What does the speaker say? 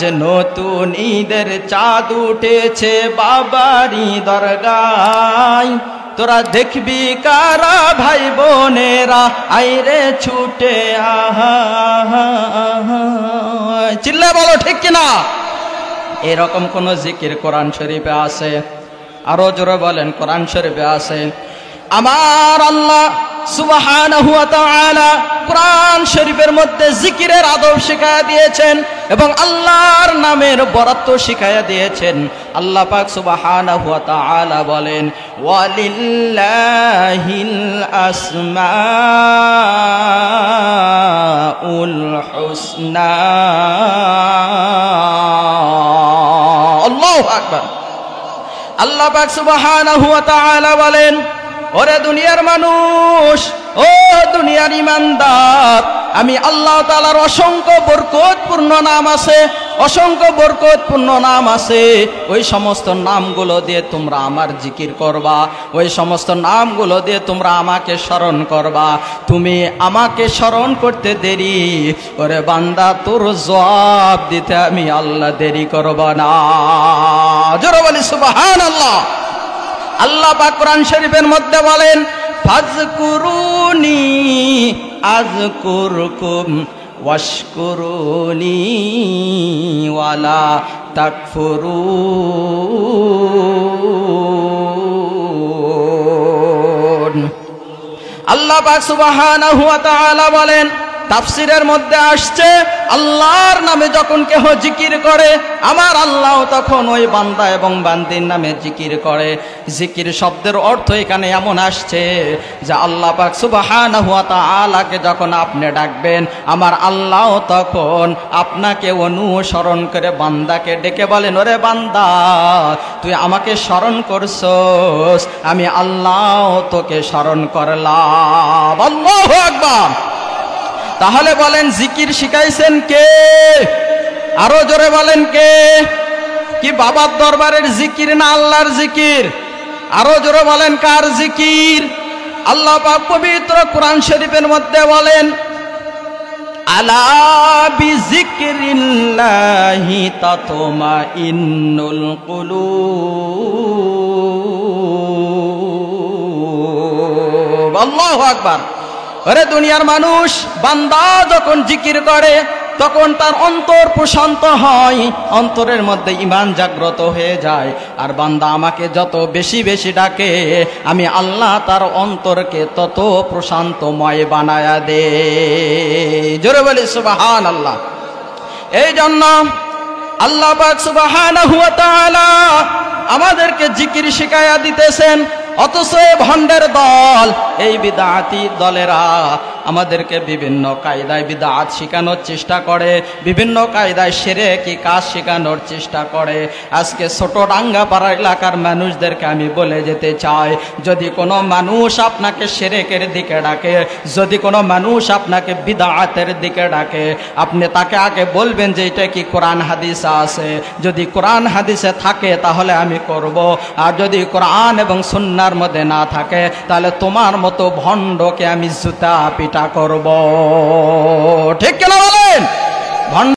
যে নতুন ঈদের চাঁদ উঠেছে বাবারি দরগায়, তোরা দেখবি কারা ভাই বোনেরা আইরে ছুটে চিল্লা বলো ঠিক কিনা। এরকম কোন জিকির কোরআন শরীফে আছে? আরো জোরে বলেন কোরআন শরীফে আছে? আমার আল্লাহ সুবহানাহু ওয়া তাআলা কোরআন শরীফের মধ্যে জিকিরের আদব শিখায়া দিয়েছেন এবং আল্লাহর নামের বরাত শিখায়া দিয়েছেন। আল্লাহ পাক সুবহানাহু ওয়া তাআলা বলেন, ওয়ালিল্লাহিল আসমাউল হুসনা। আল্লাহু আকবার। আল্লাহ পাক সুবহানাহু ওয়া তাআলা বলেন, ওরে দুনিয়ার মানুষ, ও দুনিয়ার ইমানদার, আমি আল্লাহ তাআলার অসংখ্য বরকতপূর্ণ নাম আছে, অসংখ্য বরকতপূর্ণ নাম আছে। ওই সমস্ত নামগুলো দিয়ে তোমরা আমার জিকির করবা, ওই সমস্ত নামগুলো দিয়ে তোমরা আমাকে স্মরণ করবা। তুমি আমাকে স্মরণ করতে দেরি, ওরে বান্দা তোর জবাব দিতে আমি আল্লাহ দেরি করব না। জোরে বলি সুবহানাল্লাহ। আল্লাহ পাক কোরআন শরীফের মধ্যে বলেন, ফাজকুরুনি আযকুরকুম ওয়াশকুরুনি ওয়ালা তাকফুরুন। আল্লাহ পাক সুবহানাহু ওয়া তাআলা বলেন, তাফসীরের মধ্যে আসছে, আল্লাহর নামে যখন কেহ জিকির করে আমার আল্লাহ তখন ওই বান্দা এবং বান্দির নামে জিকির করে। জিকির শব্দের অর্থ এখানে এমন আসছে যে আল্লাহ পাক সুবহানাহু ওয়া তাআলাকে যখন আপনি ডাকবেন আমার আল্লাহ তখন আপনাকে অনুসরণ করে বান্দাকে ডেকে বলেন, ওরে বান্দা তুই আমাকে স্মরণ করছস, আমি আল্লাহ তোকে স্মরণ করলাম। আল্লাহু আকবার। তাহলে বলেন জিকির শিখাইছেন কে? আরো জোরে বলেন কে? কি বাবার দরবারের জিকির না আল্লাহর জিকির? আরো জোরে বলেন কার জিকির? আল্লাহ পাক পবিত্র কোরআন শরীফের মধ্যে বলেন, আলা বিযিকরিল্লাহি তাতমাইন্নুল কুলুব। আল্লাহু আকবার। আরে দুনিয়ার মানুষ, বান্দা যখন জিকির করে তখন তার অন্তর প্রশান্ত হয়, অন্তরের মধ্যে ঈমান জাগ্রত হয়ে যায়। আর বান্দা আমাকে যত বেশি বেশি ডাকে আমি আল্লাহ তার অন্তরকে তত প্রশান্তময় বানায়া দে। জোরে বলি সুবহানাল্লাহ। এই জন্য আল্লাহ পাক সুবহানাহু ওয়া তাআলা আমাদেরকে জিকির শিখায়া দিতেছেন, অথচ ভণ্ডের দল, এই বিদআতি দলেরা আমাদেরকে বিভিন্ন কায়দায় বিদআত শেখানোর চেষ্টা করে, বিভিন্ন কায়দায় শিরকি কাজ শেখানোর চেষ্টা করে। আজকে ছোটডাঙ্গাপাড়া এলাকার মানুষদেরকে আমি বলে যেতে চাই, যদি কোনো মানুষ আপনাকে শিরকের দিকে ডাকে, যদি কোনো মানুষ আপনাকে বিদআতের দিকে ডাকে, আপনি তাকে আগে বলবেন যে এটা কি কোরআন হাদিসে আছে। যদি কোরআন হাদিসে থাকে তাহলে আমি করব, আর যদি কোরআন এবং সুন্নাহর মধ্যে না থাকে তাহলে তোমার মতো ভণ্ডকে আমি জুতা পিটা করব। ঠিক কিনা বলেন? ভণ্ড